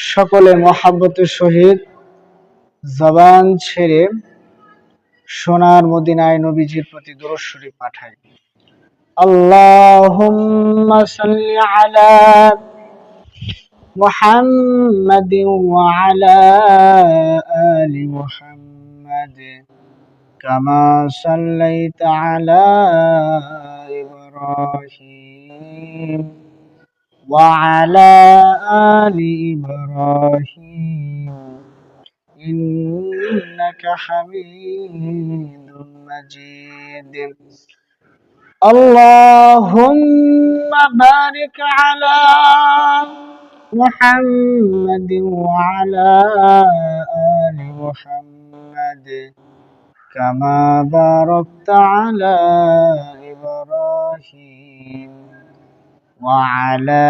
সকলে মহাব্বতের সহিত জবান ছেড়ে সোনার মদিনায় নবীজির প্রতি দুরূদ শরীফ পাঠাই। আল্লাহুম্মা সাল্লি আলা মুহাম্মাদিন ওয়া আলা আলি মুহাম্মাদ কামা সাল্লাইতা আলা ইব্রাহিম ওয়া আলা আলি ইব্রাহিম ইন্নাকা হামিদুম মাজিদ। আল্লাহুম্মা বারিক আলা মুহাম্মাদিন ওয়া আলা আলি মুহাম্মাদ কামা বারাকতা আলা ইব্রাহিম ওয়া আলা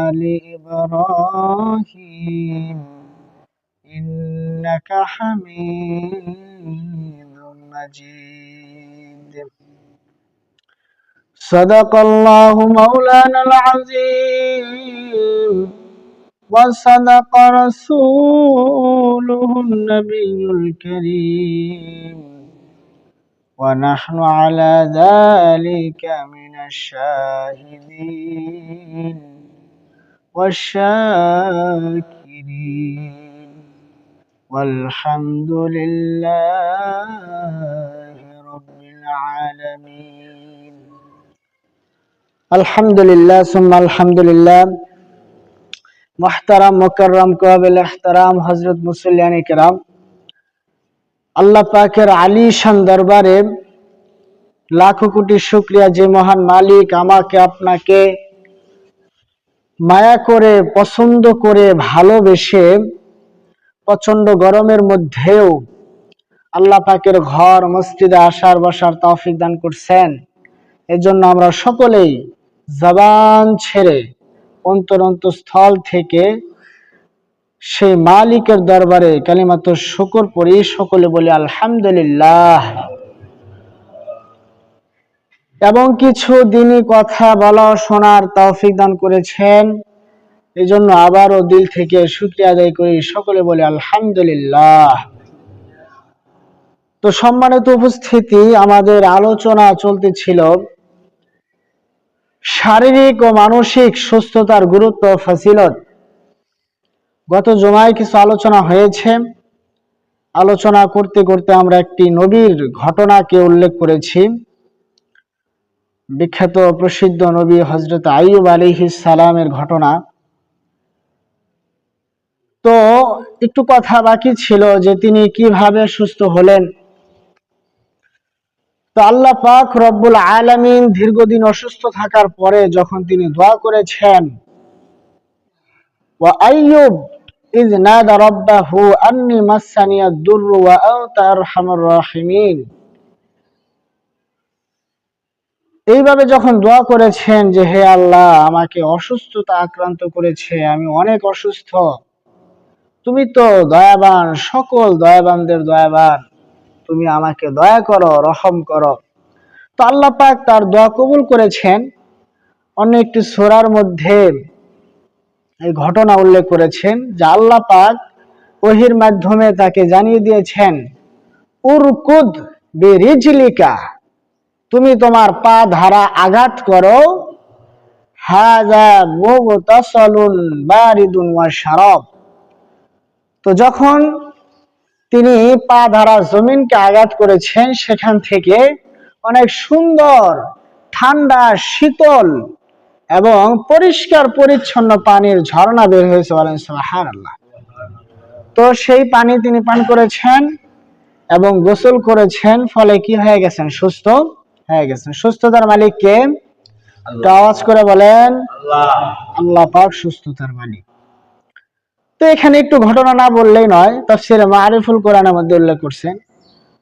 আলি ইব্রাহিম ইন্নাকা হামিদুম মাজিদ। সাদাকাল্লাহু মাওলানাল আযীম ওয়া সাদাকা রাসূলুহুন নাবিয়্যুল কারীম ওয়া নাহনু আলা যালিকা মিনাশ Shahdeen wash শাকিরিন walhamdulillahi rabbil alamin। আলহামদুলিল্লাহ সুম্মা আলহামদুলিল্লাহ। মুহতারাম মুকাররম কাবিল ইহতারাম হযরত মুসল্লিয়ানে কিরাম, আল্লাহ পাকের আলিশান দরবারে লাখো কোটি শুকরিয়া যে মহান মালিক আমাকে আপনাকে মায়া করে পছন্দ করে ভালোবেসে প্রচন্ড গরমের মধ্যেও আল্লাহ পাকের ঘর মসজিদে আসার বসার তৌফিক দান করছেন। এজন্য আমরা সকলেই জবান ছেড়ে অন্তরস্থল থেকে সেই মালিকের দরবারে কালিমাত শুকর পড়ি, সকলে বলি আলহামদুলিল্লাহ। এবং কিছু দিনই কথা বলা শোনার তৌফিক দান করেছেন, এজন্য আবারও দিল থেকে শুকরিয়া আদায় করি, সকলে বলি আলহামদুলিল্লাহ। তো সম্মানিত উপস্থিতি, আমাদের আলোচনা চলতেছিল শারীরিক ও মানসিক সুস্থতার গুরুত্ব ও ফজিলত। গত জুমায় কিছু আলোচনা হয়েছে। আলোচনা করতে করতে আমরা একটি নবীর ঘটনাকে উল্লেখ করেছি, বিখ্যাত প্রসিদ্ধ নবী হযরত আইয়ুব আলাইহিস সালামের ঘটনা। তো একটু কথা বাকি ছিল যে তিনি কিভাবে সুস্থ হলেন। তো আল্লাহ পাক রব্বুল আলামিন দীর্ঘদিন অসুস্থ থাকার পরে যখন তিনি দোয়া করেছেন, ওয়া আইয়ুব ইয নাদা রাব্বাহু আন্নী মাসসানিয়াদ দুররু ওয়া আনতা আরহামুর রাহিমিন, এইভাবে যখন দোয়া করেছেন যে হে আল্লাহ, আমাকে অসুস্থতা আক্রান্ত করেছে, আমি অনেক অসুস্থ, তুমি তো দয়াবান, সকল দয়াবানদের দয়াবান, তুমি আমাকে দয়া করো, রহম করো। তো আল্লাহ পাক তার দোয়া কবুল করেছেন। অন্য একটি সূরার মধ্যে এই ঘটনা উল্লেখ করেছেন যে আল্লাহ পাক ওহীর মাধ্যমে তাকে জানিয়ে দিয়েছেন, উরকুদ বিরিজলিকা, তুমি তোমার পা ধারা আঘাত করো, হাযা মুগতাসালুন বারিদুন ওয়া শারাব। তো যখন তিনি পা ধারা জমিনকে আঘাত করেছেন, সেখান থেকে অনেক সুন্দর ঠান্ডা শীতল এবং পরিষ্কার পরিচ্ছন্ন পানির ঝর্ণা বের হয়েছে, বলেন সুবহানাল্লাহ। তো সেই পানি তিনি পান করেছেন এবং গোসল করেছেন, ফলে কি হয়ে গেছেন? সুস্থ হয়ে গেছেন। সুস্থতার মালিক কে? আওয়াজ করে বলেন আল্লাহ। আল্লাহ পাক সুস্থতার মালিক। তো এখানে একটু ঘটনা না বললেই নয়, তাফসীরে মারিফুল কোরআনের মধ্যে উল্লেখ করছেন।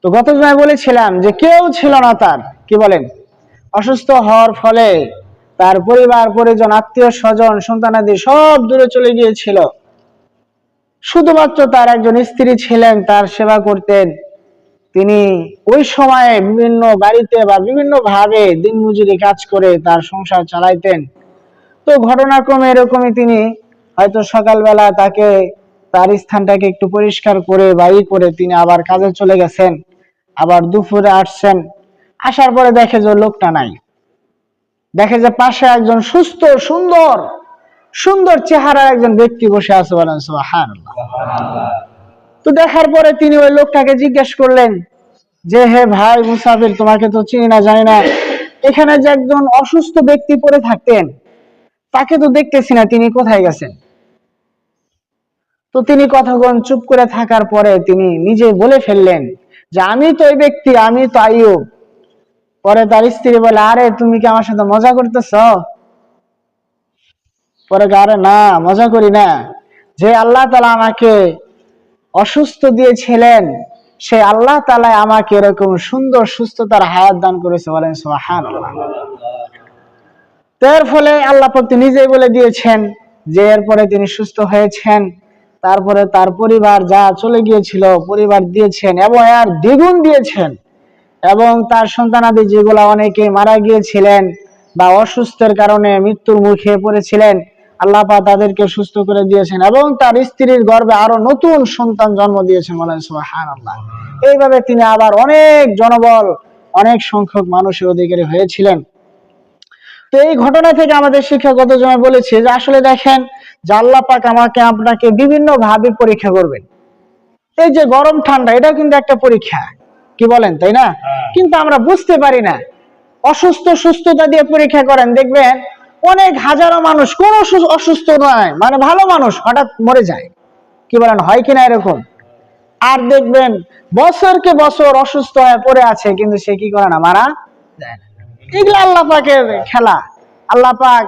তো গত জুমায় বলেছিলাম যে কেউ ছিল না তার, কি বলেন, অসুস্থ হওয়ার ফলে তার পরিবার পরিজন আত্মীয় স্বজন সন্তানাদি সব দূরে চলে গিয়েছিল। শুধুমাত্র তার একজন স্ত্রী ছিলেন, তার সেবা করতেন। তিনি ওই সময়ে বিভিন্ন বাড়িতে বা বিভিন্ন ভাবে দিনমজুরি কাজ করে তার সংসার চালাইতেন। তো ঘটনাক্রমে এরকমই তিনি হয়তো সকালবেলা তাকে তার স্থানটাকে একটু পরিষ্কার করে করে তিনি আবার কাজে চলে গেছেন, আবার দুপুরে আসছেন, আসার পরে দেখে যে লোকটা নাই, দেখে যে পাশে একজন সুস্থ সুন্দর সুন্দর চেহারার একজন ব্যক্তি বসে আছে। বলেন সুবহানাল্লাহ। তো দেখার পরে তিনি ওই লোকটাকে জিজ্ঞেস করলেন যে, হে ভাই মুসাফির, তোমাকে তো চিনি না জানি না, এখানে যে একজন অসুস্থ ব্যক্তি পড়ে থাকতেন তাকে তো দেখতেছি না, তিনি কোথায় গেছেন? তো তিনি কতক্ষণ চুপ করে থাকার পরে তিনি নিজে বলে ফেললেন যে, আমি তো ওই ব্যক্তি, আমি তো আইয়ুব। পরে তার স্ত্রী বলে, আরে তুমি কি আমার সাথে মজা করতেছ? পরে আরে না, মজা করি না, যে আল্লাহ তাআলা আমাকে অসুস্থ দিয়েছিলেন সে আল্লাহ তাআলা আমাকে এরকম সুন্দর সুস্থতার হায়াত দান করেছে। বলেন সুবহানাল্লাহ। এর ফলে আল্লাহ পাক নিজেই বলে দিয়েছেন যে এরপরে তিনি সুস্থ হয়েছেন, তারপরে তার পরিবার যা চলে গিয়েছিল পরিবার দিয়েছেন এবং এর দ্বিগুণ দিয়েছেন, এবং তার সন্তানাদি যেগুলো অনেকে মারা গিয়েছিলেন বা অসুস্থের কারণে মৃত্যুর মুখে পড়েছিলেন, আল্লাহ পাক তাদেরকে সুস্থ করে দিয়েছেন এবং তার স্ত্রীর গর্ভে আরো নতুন সন্তান জন্ম দিয়েছেন। বলেন সুবহানাল্লাহ। এইভাবে তিনি আবার অনেক জনবল, অনেক সংখ্যক মানুষের অধিকারী হয়েছিলেন। তো এই ঘটনা থেকে আমাদের শিক্ষাগত জন্য বলেছে যে আসলে দেখেন যে আল্লাহ পাক আমাকে আপনাকে বিভিন্ন ভাবে পরীক্ষা করবেন। এই যে গরম ঠান্ডা, এটা কিন্তু একটা পরীক্ষা, কি বলেন, তাই না? কিন্তু আমরা বুঝতে পারি না। অসুস্থ সুস্থতা দিয়ে পরীক্ষা করেন, দেখবেন অনেক হাজারো মানুষ কোন অসুস্থ নয়, মানে ভালো মানুষ হঠাৎ মরে যায়, কি বলেন, হয় কিনা এরকম? আর দেখবেন বছরকে বছর অসুস্থ হয়ে পড়ে আছে, কিন্তু সে কি করে না, মারা যায় না। এগুলো আল্লাহ পাকের খেলা। আল্লাহ পাক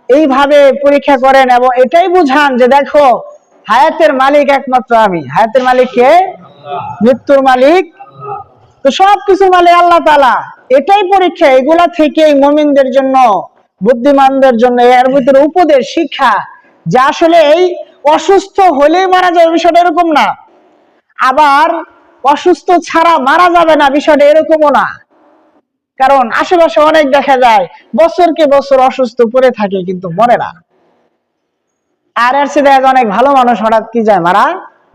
এইভাবে পরীক্ষা করেন এবং এটাই বুঝান যে দেখো, হায়াতের মালিক একমাত্র আমি। হায়াতের মালিক কে? মৃত্যুর মালিক তো সবকিছু মালিক আল্লাহ তাআলা। এটাই পরীক্ষা। এগুলা থেকে মুমিনদের জন্য, বুদ্ধিমানদের জন্য এর ভিতরে উপদেশ, শিক্ষা যে আসলে এই অসুস্থ হলেই মারা যাবে বিষয়টা এরকম না, আবার অসুস্থ ছাড়া মারা যাবে না বিষয়টা এরকমও না। কারণ আশেপাশে অনেক দেখা যায় বছরকে বছর অসুস্থ পড়ে থাকে কিন্তু মরে না। আর এর সাথে অনেক ভালো মানুষ হঠাৎ কি যায়, মারা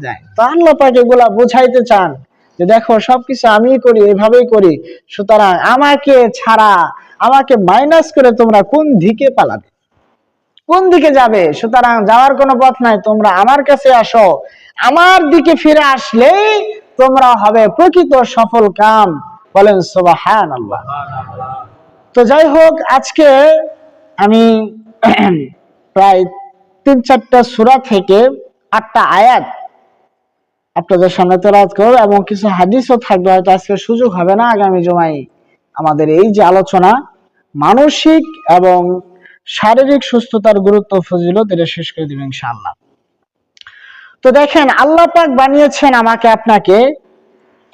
যায়। তো আল্লাহ পাক এগুলা বুঝাইতে চান যে দেখো সবকিছু আমি করি, এভাবেই করি, সুতরাং আমাকে ছাড়া, আমাকে মাইনাস করে তোমরা কোন দিকে পালাবে, কোন দিকে যাবে? সুতরাং যাওয়ার কোনো পথ নাই, তোমরা আমার কাছে আসো, আমার দিকে ফিরে আসলেই তোমরা হবে প্রকৃত সফল কাম। বলেন সুবহানাল্লাহ। তো যাই হোক, আজকে আমি প্রায় 3-4টা সূরা থেকে 8টা আয়াত আপনাদের সামনে তেলাওয়াত করব এবং কিছু হাদিসও থাকবে, হয়তো আজকে সুযোগ হবে না, আগামী জুমায় আমাদের এই যে আলোচনা মানসিক এবং শারীরিক সুস্থতার গুরুত্ব ফজিলত, এটা শেষ করে দিবেন ইনশাআল্লাহ। তো দেখেন আল্লাহ পাক বানিয়েছেন আমাকে আপনাকে,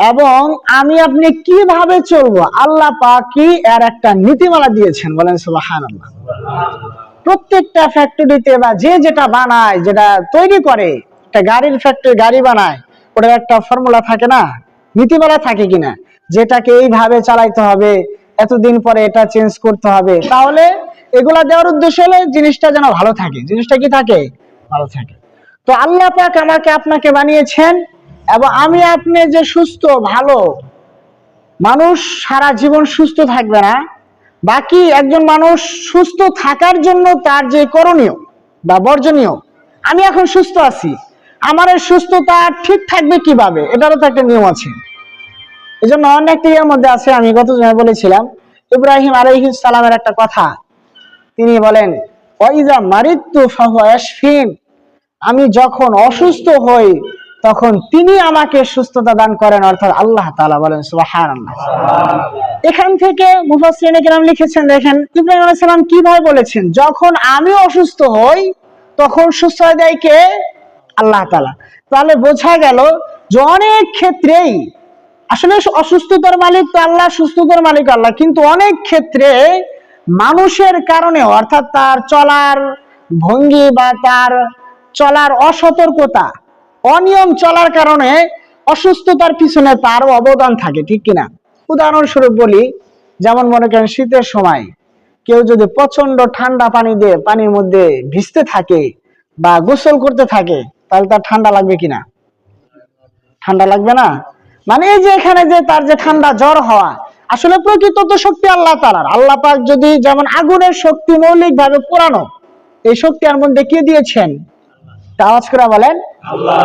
এবং আমি আপনি কিভাবে চলবো আল্লাহ পাকই এর একটা নীতিমালা দিয়েছেন। বলেন সুবহানাল্লাহ। প্রত্যেকটা ফ্যাক্টরিতে বা যে যেটা বানায়, যেটা তৈরি করে, একটা গাড়ির ফ্যাক্টরি গাড়ি বানায়, ওটার একটা ফর্মুলা থাকে না, নীতিমালা থাকে কিনা, যেটাকে এইভাবে চালাইতে হবে, এতদিন পরে এটা চেঞ্জ করতে হবে। তাহলে এগুলা দেওয়ার উদ্দেশ্য হলো জিনিসটা যেন ভালো থাকে। জিনিসটা কি থাকে? ভালো থাকে। তো আল্লাহ পাক আমাকে আপনাকে বানিয়েছেন এবং আমি আপনি যে সুস্থ ভালো মানুষ সারা জীবন সুস্থ থাকবে না, বাকি একজন মানুষ সুস্থ থাকার জন্য তার যে করণীয় বা বর্জনীয়, আমি এখন সুস্থ আছি, আমার সুস্থতা ঠিক থাকবে কিভাবে, এটারও তো একটা নিয়ম আছে। এই জন্য অনেকটা এর মধ্যে আছে, আমি গত সময় বলেছিলাম ইব্রাহিম আলাইহিস সালামের একটা কথা, তিনি বলেন ওয়াইজা মারিতু ফাহুয়া ইয়াশফিন, আমি যখন অসুস্থ হই তখন তিনি আমাকে সুস্থতা দান করেন, অর্থাৎ আল্লাহ তাআলা। বলেন সুবহানাল্লাহ। এখান থেকে মুফাসসিরিনে কেরাম লিখেছেন, দেখেন ইব্রাহিম আলাইহিস সালাম কিভাবে বলেছেন, যখন আমি অসুস্থ হই তখন সুস্থ হয়ে দেয় কে? আল্লাহ তাআলা। তাহলে বোঝা গেল যে অনেক ক্ষেত্রেই আসলে অসুস্থতার মালিক তো আল্লাহ, সুস্থতার মালিক আল্লাহ, কিন্তু অনেক ক্ষেত্রে মানুষের কারণে, অর্থাৎ তার চলার ভঙ্গি বা তার চলার অসতর্কতা, অনিয়ম চলার কারণে অসুস্থতার পিছনে তারও অবদান থাকে, ঠিক কিনা? উদাহরণস্বরূপ বলি, যেমন মনে করেন শীতের সময় কেউ যদি প্রচন্ড ঠান্ডা পানি দিয়ে পানির মধ্যে ভিজতে থাকে, বা গোসল করতে থাকে, তাহলে তার ঠান্ডা লাগবে কিনা? ঠান্ডা লাগবে না। মানে এই যে এখানে যে তার যে ঠান্ডা জ্বর হওয়া, আসলে প্রকৃত তো শক্তি আল্লাহ তাআলার। আল্লাহ পাক যদি যেমন আগুনের শক্তি মৌলিক ভাবে পুরানো, এই শক্তি এর মধ্যে কে দিয়েছেন? আওয়াজ করে বলেন আল্লাহ।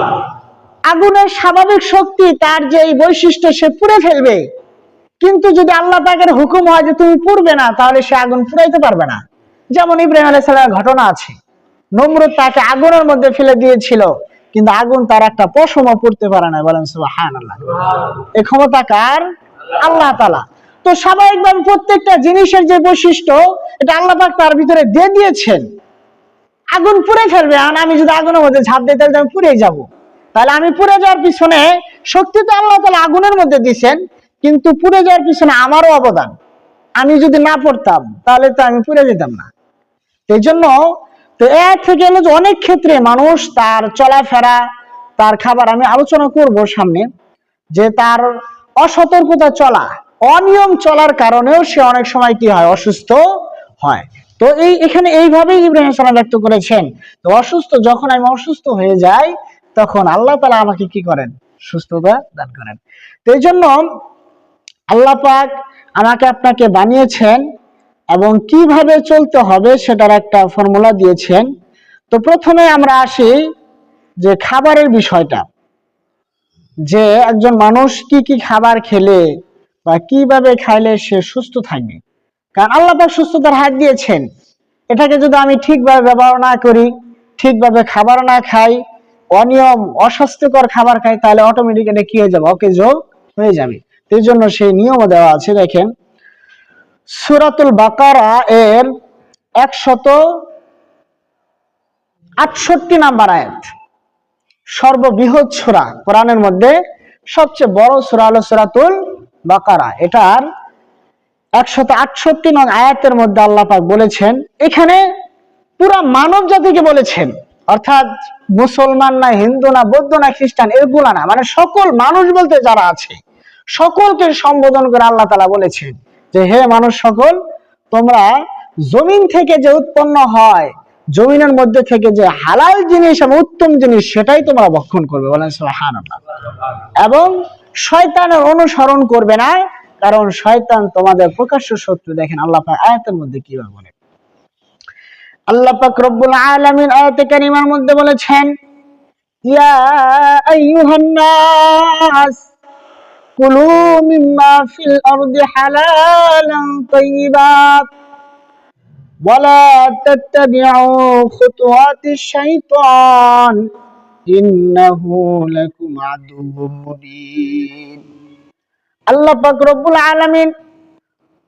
আগুনের স্বাভাবিক শক্তি তার যে এই বৈশিষ্ট্য, সে পুড়ে ফেলবে, কিন্তু যদি আল্লাহ পাকের হুকুম হয় যে তুমি পুড়বে না, তাহলে সে আগুন পুড়াইতে পারবে না। যেমন ইব্রাহিম আলাইহিস সালামের ঘটনা আছে, নমরুদ তাকে আগুনের মধ্যে ফেলে দিয়েছিল, কিন্তু আগুন তার একটা পশমও পুড়তে পারে না। বলেন সুবহানাল্লাহ। এই ক্ষমতা কার? আল্লাহ তাআলা। তো স্বাভাবিকভাবে প্রত্যেকটা জিনিসের যে বৈশিষ্ট্য, এটা আল্লাহ পাক তার ভিতরে দিয়ে দিয়েছেন। আগুন পুড়ে ফেলবে, আর আমি যদি আগুনের মধ্যে ঝাঁপ দিই তাহলে আমি পুড়ে যাব। তাহলে আমি পুড়ে যাওয়ার পিছনে শক্তি তো আল্লাহ তাআলা আগুনের মধ্যে দিয়েছেন, কিন্তু পুড়ে যাওয়ার পিছনে আমারও অবদান। আমি যদি না পড়তাম তাহলে তো আমি পুড়ে যেতাম না। এই জন্য তো এর থেকে হলো যে অনেক ক্ষেত্রে মানুষ তার চলাফেরা, তার খাবার, আমি আলোচনা করব সামনে, যে তার অসতর্কতা চলা, অনিয়ম চলার কারণেও সে অনেক সময় কি হয়? অসুস্থ হয়। তো এখানে এইভাবেই ইব্রাহিম সালাম ব্যক্ত করেছেন, তো যখন আমি অসুস্থ হয়ে যাই, তখন আল্লাহ তাআলা আমাকে কি করেন? সুস্থতা দান করেন। তো এই জন্য আল্লাহ পাক আমাকে আপনাকে বানিয়েছেন এবং কিভাবে চলতে হবে সেটার একটা ফর্মুলা দিয়েছেন। তো প্রথমে আমরা আসি যে খাবারের বিষয়টা, যে একজন মানুষ কি কি খাবার খেলে বা কিভাবে খাইলে সে সুস্থ থাকবে। কারণ আল্লাহ পাক সুস্থতার হাত দিয়েছেন, এটাকে যদি আমি ঠিকভাবে ব্যবহার না করি, ঠিকভাবে খাবার না খাই, অনিয়ম অস্বাস্থ্যকর খাবার খাই, তাহলে অটোমেটিক এটা কি হয়ে যাবে? অকেজ হয়ে যাবে। এই জন্য সেই নিয়ম দেওয়া আছে। দেখেন সূরাতুল বাকারা এর 168 নাম্বার আয়াত, সর্ববৃহৎ সূরা, কোরআনের মধ্যে সবচেয়ে বড় সূরা হলো সূরাতুল বাকারা। এটার 168 নং আয়াতের মধ্যে আল্লাহ পাক বলেছেন, এখানে পুরা মানব জাতিকে বলেছেন, অর্থাৎ মুসলমান না, হিন্দু না, বৌদ্ধ না, খ্রিস্টান, এগুলা না, মানে সকল মানুষ বলতে যারা আছে সকলকে সম্বোধন করে আল্লাহ তাআলা বলেছেন যে হে মানুষ সকল, তোমরা জমিন থেকে যে উৎপন্ন হয়, জমিনের মধ্যে থেকে যে হালাল জিনিস এবং উত্তম জিনিস, সেটাই তোমরা ভক্ষণ করবে। বলেন সুবহানাল্লাহ। এবং শয়তানের অনুসরণ করবে না, কারণ শয়তান তোমাদের প্রকাশ্য শত্রু। দেখেন আল্লাহ পাক আয়াতের মধ্যে কিভাবে বলেন। আল্লাহ পাক রব্বুল আলামিন আয়াতে কারিমার মধ্যে বলেছেন, ইয়া আইয়ুহান নাস কুলু মিম্মা ফিল আরদি হালালান তাইয়্যিবাত ওয়া লা তাত্তাবিউ খুতুওয়াতিশ শাইতান ইন্নাহু লাকুম আদুউম মুবিন। আল্লাহ পাক রব্বুল আলামিন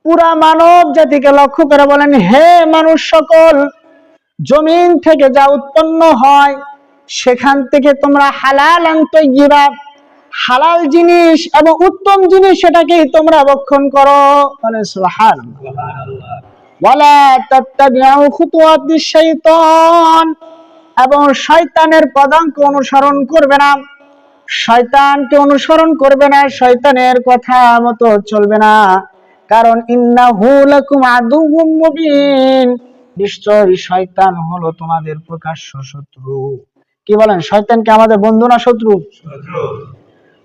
পুরা মানব জাতিকে লক্ষ্য করে বলেন, হে মানুষ সকল, জমিন থেকে যা উৎপন্ন হয় সেখান থেকে তোমরা হালালান তাইয়্যিবাত, হালাল জিনিস এবং উত্তম জিনিস সেটাকেই তোমরা ভক্ষণ করো। বলে সুবহানাল্লাহ। ওয়ালা তাত্তাবিউ খুতুওয়াতিশ শাইতান, এবং শয়তানের পদাঙ্ক অনুসরণ করবে না, শয়তানকে অনুসরণ করবে না, শয়তানের কথা মতো চলবে না, কারণ ইন্নাহু লাকুম আদুউম মুবিন, নিশ্চয়ই শয়তান হলো তোমাদের প্রকাশ্য শত্রু। কি বলেন, শয়তান কি আমাদের বন্ধু না শত্রু?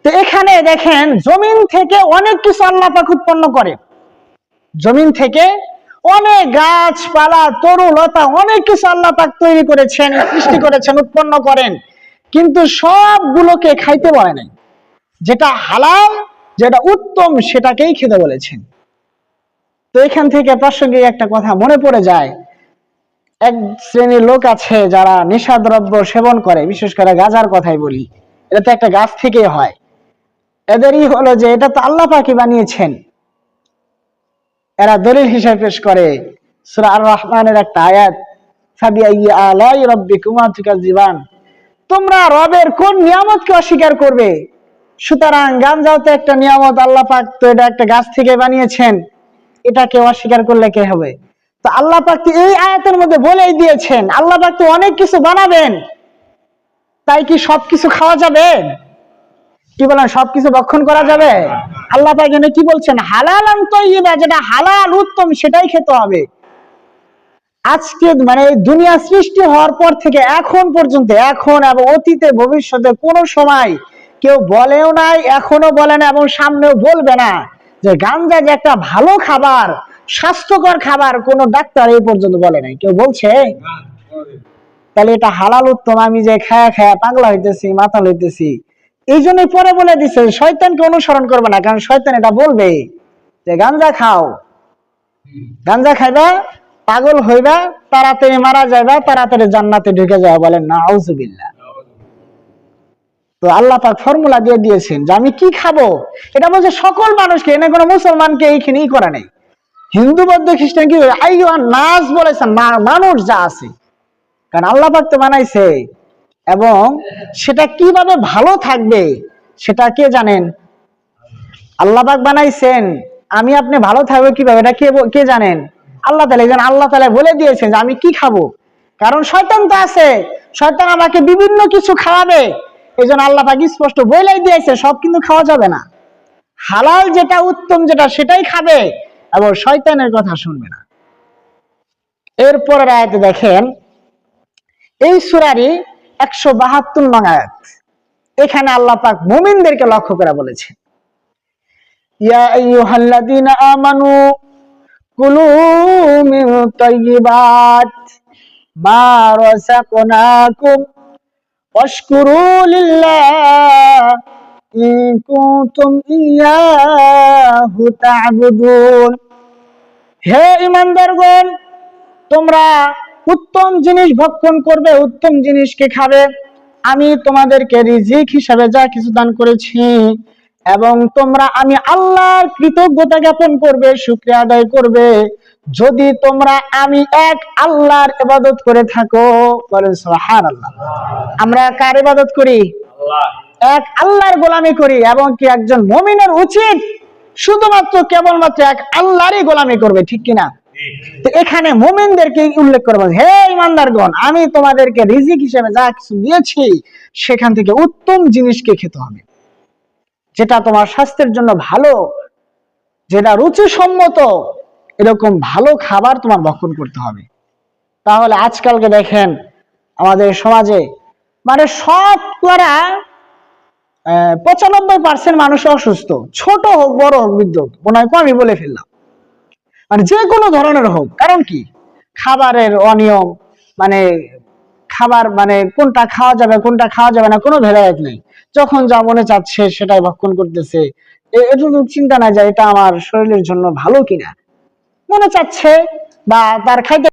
তো এখানে দেখেন জমিন থেকে অনেক কিছু আল্লাহ পাক উৎপন্ন করে, জমিন থেকে অনেক গাছপালা, তরু লতা, অনেক কিছু আল্লাহ পাক তৈরি করেছেন, সৃষ্টি করেছেন, উৎপন্ন করেন, কিন্তু সবগুলোকে খাইতে বলে নাই। যেটা হালাল, যেটা উত্তম, সেটাকেই খেতে বলেছেন। তো এখান থেকে প্রাসঙ্গিক একটা কথা মনে পড়ে যায়। এক শ্রেণীর লোক আছে যারা নেশাদ্রব্য সেবন করে, বিশেষ করে গাঁজার কথাই বলি, এটা তো একটা গাছ থেকে হয়। এদেরই হলো যে এটা তো আল্লাহ পাকই বানিয়েছেন। এরা দলিল হিসেবে পেশ করে সূরা আর রহমানের একটা আয়াত, ফাবিআইয়ি আলাই রাব্বিকুমা তুকাজ্জিবান, তোমরা রবের কোন নিয়ামতকে অস্বীকার করবে। সুতরাং গাঁজাও তো একটা নিয়ামত, আল্লাহ পাক তো এটা একটা গাছ থেকে বানিয়েছেন, এটাকে অস্বীকার করলে কে হবে? তো আল্লাহ পাক এই আয়াতের মধ্যে বলেই দিয়েছেন আল্লাহ পাক তো অনেক কিছু বানাবেন, তাই কি সবকিছু খাওয়া যাবে? কি বলেন, সবকিছু ভক্ষণ করা যাবে? আল্লাহ পাক এখানে কি বলছেন? হালালান তাইয়্যিবা, যেটা হালাল উত্তম সেটাই খেতে হবে। আজকে মানে দুনিয়া সৃষ্টি হওয়ার পর থেকে এখন পর্যন্ত, এখন এবং অতীতে ভবিষ্যতে কোনো সময় কেউ বলেও নাই, এখনো বলে না এবং সামনেও বলবে না যে গাঞ্জা যে একটা ভালো খাবার, স্বাস্থ্যকর খাবার। কোনো ডাক্তার এই পর্যন্ত বলে নাই, কেউ বলছে? তাহলে এটা হালাল উত্তম। আমি যে খায়া খায়া পাগলা হইতেছি, মাথা লইতেছি, এই জন্যই পরে বলে দিছে শয়তানকে অনুসরণ করবে না, কারণ শয়তান এটা বলবে যে গাঞ্জা খাও, গাঞ্জা খাইবা, পাগল হইবা, তাড়াতাড়ি মারা যাইবা, তাড়াতাড়ি জান্নাতে ঢুকে যাওয়া। বলেন নাউজুবিল্লাহ। তো আল্লাহ পাক ফর্মুলা দিয়ে দিয়েছেন যে আমি কি খাবো, এটা বলছে সকল মানুষকে, এনে কোনো মুসলমানকে এইখানেই করা নেই। হিন্দু বৌদ্ধ খ্রিস্টান কি আইয়ুহা নাস বলেছেন, মানুষ যা আছে, কারণ আল্লাহ পাক তো বানাইছে। এবং সেটা কিভাবে ভালো থাকবে সেটা কে জানেন? আল্লাহ পাক বানাইছেন। আমি আপনি ভালো থাকবো কিভাবে এটা কে জানেন? আল্লাহ তাআলা। এই জন্য আল্লাহ তাআলা বলে দিয়েছেন যে আমি কি খাবো, কারণ শয়তান তো আছে, শয়তান আমাকে বিভিন্ন কিছু খাওয়াবে। এই জন্য আল্লাহ পাক স্পষ্ট বলেই দিয়েছে সব কিন্তু খাওয়া যাবে না, হালাল যেটা উত্তম যেটা সেটাই খাবে এবং শয়তানের কথা শুনবে না। এরপরের আয়াতে দেখেন, এই সূরারই 172 নং আয়াত, এখানে আল্লাহ পাক মুমিনদেরকে লক্ষ্য করে বলেছেন, ইয়া আইয়ুহাল্লাযীনা আমানু কুলু মিন তাইয়্যিবাত মা রাযাকনাকুম ওয়াশকুরু লিল্লাহ ইন কুনতুম ইয়্যাহু তা'বুদুন। হে ঈমানদারগণ, তোমরা উত্তম জিনিস ভক্ষণ করবে, উত্তম জিনিসকে খাবে। আমি তোমাদেরকে রিজিক হিসাবে যা কিছু দান করেছি, এবং তোমরা আমি আল্লাহর কৃতজ্ঞতা জ্ঞাপন করবে, শুকরিয়া আদায় করবে, যদি তোমরা আমি এক আল্লাহর ইবাদত করে থাকো। বলেন সুবহানাল্লাহ। আমরা কার ইবাদত করি? এক আল্লাহর গোলামি করি। এবং কি একজন মুমিনের উচিত শুধুমাত্র কেবলমাত্র এক আল্লাহরই গোলামি করবে, ঠিক কিনা? তো এখানে মুমিনদেরকে উল্লেখ করে বলছে, হে ঈমানদারগণ, আমি তোমাদেরকে রিজিক হিসেবে যা কিছু দিয়েছি সেখান থেকে উত্তম জিনিসকে খেতে হবে, যেটা তোমার স্বাস্থ্যের জন্য ভালো, যেটা রুচিসম্মত, এরকম ভালো খাবার তোমার ভক্ষণ করতে হবে। তাহলে আজকালকে দেখেন আমাদের সমাজে মানে শতকরা 95% মানুষ অসুস্থ, ছোট হোক বড় হোক বৃদ্ধ হোক, মনে হয় আমি বলে ফেললাম, মানে যে কোনো ধরনের হোক। কারণ কি? খাবারের অনিয়ম, মানে খাবার মানে কোনটা খাওয়া যাবে কোনটা খাওয়া যাবে না কোনো ভেদাভেদ নেই, যখন যা মনে চাচ্ছে সেটাই ভক্ষণ করতেছে। এটুকু চিন্তা না যায় এটা আমার শরীরের জন্য ভালো কিনা, মনে চাচ্ছে বা তার খাইতে